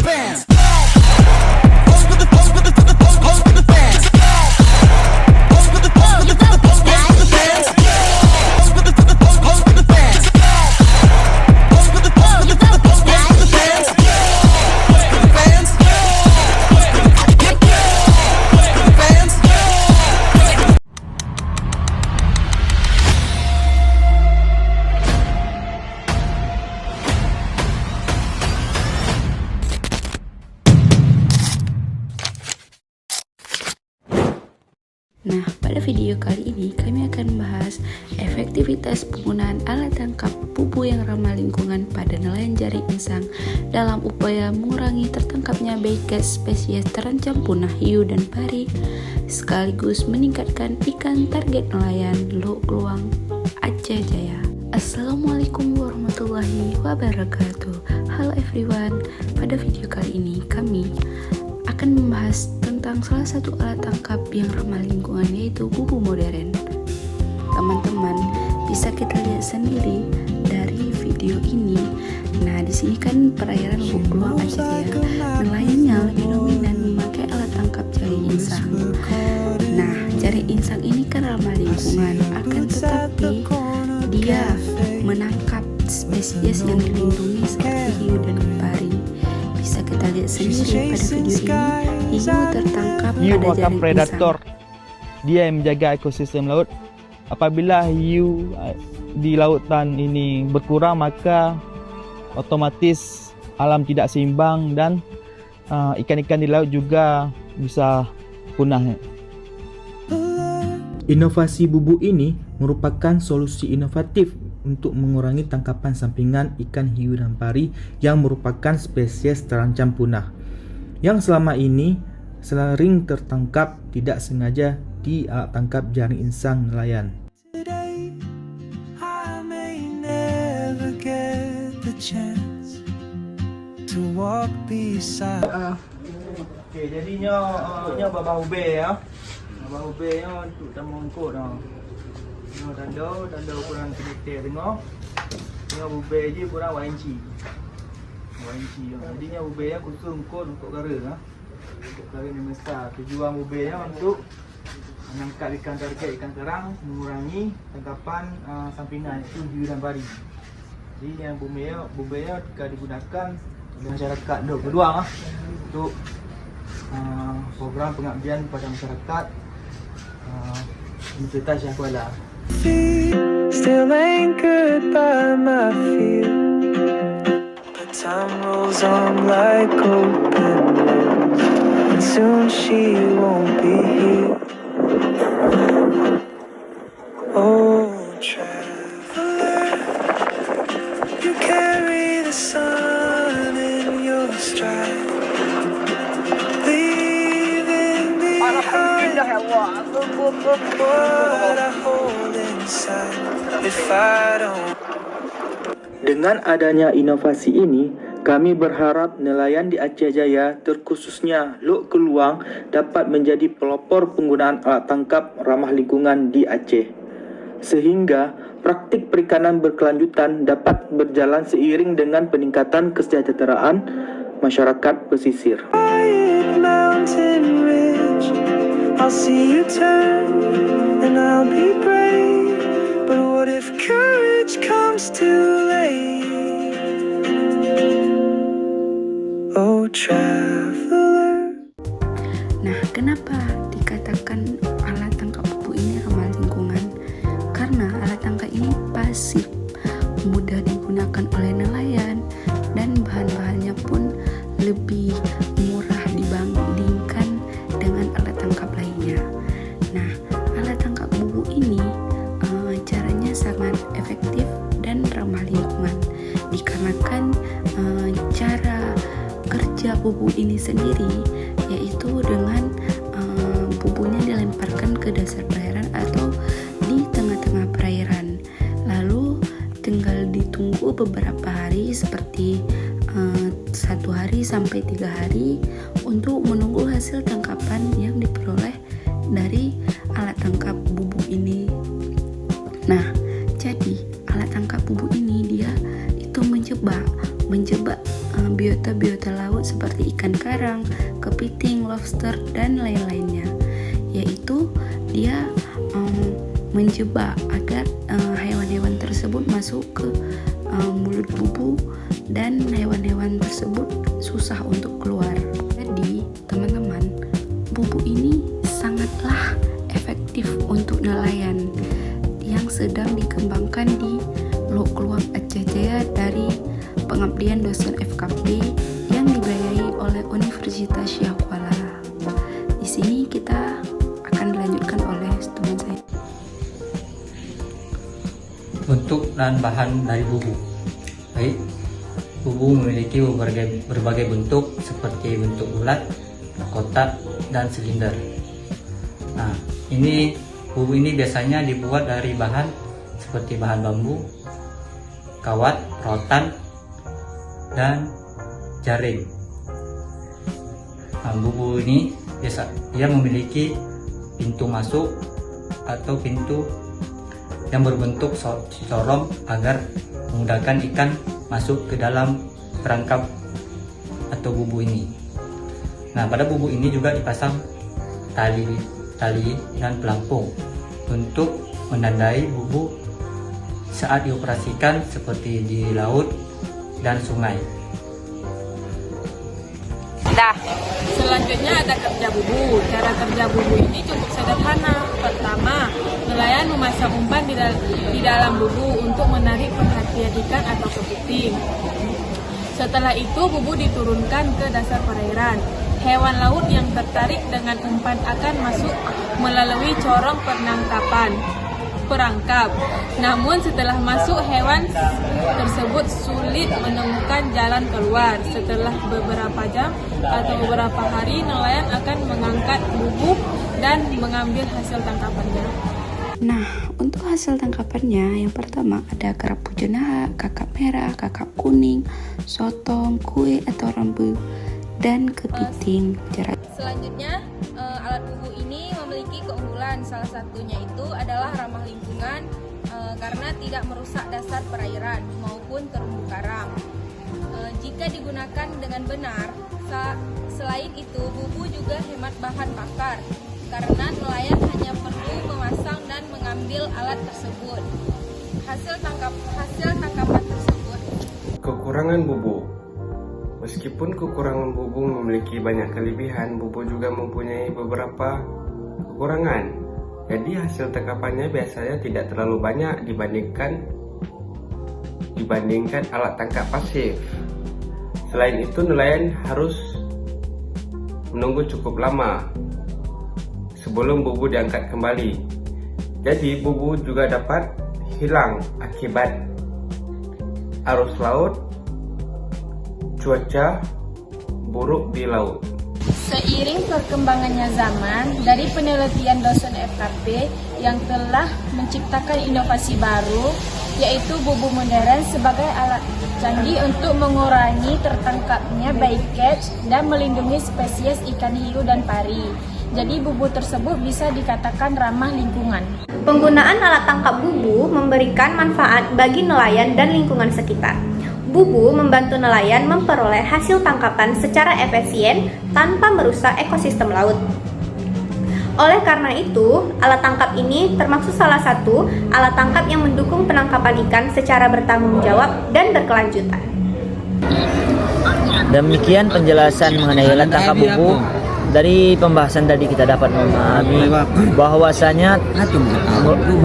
fans. Pose for the fans. Pose for the fans. Pose for the fans. Pose for the fans. Pose for the fans. Pose for the fans. Pose for the fans. Nah, pada video kali ini kami akan membahas efektivitas penggunaan alat tangkap bubu yang ramah lingkungan pada nelayan jaring insang dalam upaya mengurangi tertangkapnya baikas spesies terancam punah hiu dan pari, sekaligus meningkatkan ikan target nelayan Lok Luang, Aceh Jaya. Assalamualaikum warahmatullahi wabarakatuh. Halo everyone, pada video kali ini kami akan membahas tentang salah satu alat tangkap yang ramah lingkungan, yaitu bubu modern. Teman-teman bisa kita lihat sendiri dari video ini. Nah, di sini kan perairan Lok Luang Aceh Jaya, nelayannya lebih dominan memakai alat tangkap jaring insang. Nah, jaring insang ini kan ramah lingkungan, akan tetapi dia menangkap spesies yang dilindungi seperti hiu dan pari. Bisa kita lihat sendiri pada video ini, hiu tertangkap Hiu pada merupakan jaring predator. insang. Dia yang menjaga ekosistem laut. Apabila hiu di lautan ini berkurang, maka otomatis alam tidak seimbang dan ikan-ikan di laut juga bisa punah. Inovasi bubu ini merupakan solusi inovatif untuk mengurangi tangkapan sampingan ikan hiu dan pari yang merupakan spesies terancam punah, yang selama ini sering tertangkap tidak sengaja di alat tangkap jaring insang nelayan. Okey, jadinya babah ube ya. Babah ube nya untuk tamangkut dah. Tanda ukuran kilometer tengok. Tengok ube je kurang 1 inci. 1 inci. Jadinya ube nya khusus untuk kara ha. Untuk kara ni besar. Tujuan ube nya untuk menangkap ikan target ikan kerang, mengurangi tangkapan sampingan itu hiu dan pari. Jadi yang bube nya akan digunakan oleh masyarakat Lok Luang untuk program pengabdian kepada masyarakat di Serta Shah Kuala. Still anchored by my fear, but time rolls on like open wounds, and soon she won't be here. Oh, traveler, you carry the sun in your stride, leaving behind what I hold inside. If I don't. Dengan adanya inovasi ini, kami berharap nelayan di Aceh Jaya, terkhususnya Lok Luang, dapat menjadi pelopor penggunaan alat tangkap ramah lingkungan di Aceh, sehingga praktik perikanan berkelanjutan dapat berjalan seiring dengan peningkatan kesejahteraan masyarakat pesisir. Mountain ridge, I'll see you turn and I'll be brave. But what if courage comes too late? Oh, traveler. Nah, kenapa dikatakan alat tangkap bubu ini ramah lingkungan? Karena alat tangkap ini pasif, mudah digunakan oleh nelayan, dan bahan-bahannya pun lebih murah dibandingkan dengan alat tangkap lainnya. Nah, alat tangkap bubu ini caranya sangat efektif dan ramah lingkungan, dikarenakan cara kerja bubu ini sendiri yaitu dengan bubunya dilemparkan ke dasar perairan atau di tengah-tengah perairan, lalu tinggal ditunggu beberapa hari seperti 1 hari sampai 3 hari untuk menunggu hasil tangkapan yang diperoleh dari alat tangkap bubu ini. Nah, jadi alat tangkap bubu ini dia itu menjebak biota-biota laut seperti ikan karang, kepiting, lobster, dan lain-lainnya. Yaitu dia menjebak agar hewan-hewan tersebut masuk ke mulut bubu dan hewan-hewan tersebut susah untuk keluar. Jadi teman-teman, bubu ini sangatlah efektif untuk nelayan yang sedang dikembangkan di Lok Keluang Aceh Jaya dari pengabdian dosen FKP yang dibiayai oleh Universitas Syah Kuala. Di sini kita akan dilanjutkan oleh teman saya. Bentuk dan bahan dari bubu. Baik, bubu memiliki berbagai bentuk seperti bentuk bulat, kotak, dan silinder. Nah, bubu ini biasanya dibuat dari bahan seperti bahan bambu, kawat, rotan, dan jaring. Nah, bubu ini dia memiliki pintu masuk atau pintu yang berbentuk corong agar memudahkan ikan masuk ke dalam perangkap atau bubu ini. Nah, pada bubu ini juga dipasang tali dan pelampung untuk menandai bubu saat dioperasikan seperti di laut dan sungai. Selanjutnya ada kerja bubu. Cara kerja bubu ini cukup sederhana. Pertama, nelayan memasang umpan di dalam bubu untuk menarik perhatian ikan atau kepiting. Setelah itu bubu diturunkan ke dasar perairan. Hewan laut yang tertarik dengan umpan akan masuk melalui corong perangkap. Namun setelah masuk, hewan tersebut sulit menemukan jalan keluar. Setelah beberapa jam atau beberapa hari, nelayan akan mengangkat bubu dan mengambil hasil tangkapannya. Nah, untuk hasil tangkapannya, yang pertama ada kerapu jenaha, kakap merah, kakap kuning, sotong, kue atau rambu, dan kepiting. Selanjutnya, alat bubu ini memiliki keunggulan. Salah satunya itu adalah ramah lingkungan karena tidak merusak dasar perairan maupun terumbu karang. Jika digunakan dengan benar, selain itu bubu juga hemat bahan bakar karena nelayan hanya perlu memasang dan mengambil alat tersebut. Hasil tangkapan tersebut. Kekurangan bubu. Meskipun kekurangan bubu memiliki banyak kelebihan, bubu juga mempunyai beberapa kekurangan. Jadi hasil tangkapannya biasanya tidak terlalu banyak dibandingkan alat tangkap pasif. Selain itu, nelayan harus menunggu cukup lama sebelum bubu diangkat kembali. Jadi bubu juga dapat hilang akibat arus laut, cuaca buruk di laut. Seiring perkembangannya zaman, dari penelitian dosen FKP yang telah menciptakan inovasi baru, yaitu bubu modern sebagai alat canggih untuk mengurangi tertangkapnya bycatch dan melindungi spesies ikan hiu dan pari. Jadi bubu tersebut bisa dikatakan ramah lingkungan. Penggunaan alat tangkap bubu memberikan manfaat bagi nelayan dan lingkungan sekitar. Bubu membantu nelayan memperoleh hasil tangkapan secara efisien tanpa merusak ekosistem laut. Oleh karena itu, alat tangkap ini termasuk salah satu alat tangkap yang mendukung penangkapan ikan secara bertanggung jawab dan berkelanjutan. Demikian penjelasan mengenai alat tangkap bubu. Dari pembahasan tadi kita dapat memahami bahwasanya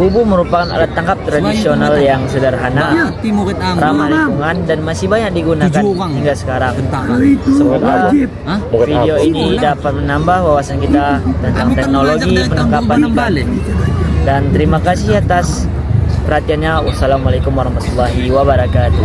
bubu merupakan alat tangkap tradisional yang sederhana, ramah lingkungan, dan masih banyak digunakan hingga sekarang. Semoga video ini dapat menambah wawasan kita tentang teknologi penangkapan ikan. Dan terima kasih atas perhatiannya. Wassalamualaikum warahmatullahi wabarakatuh.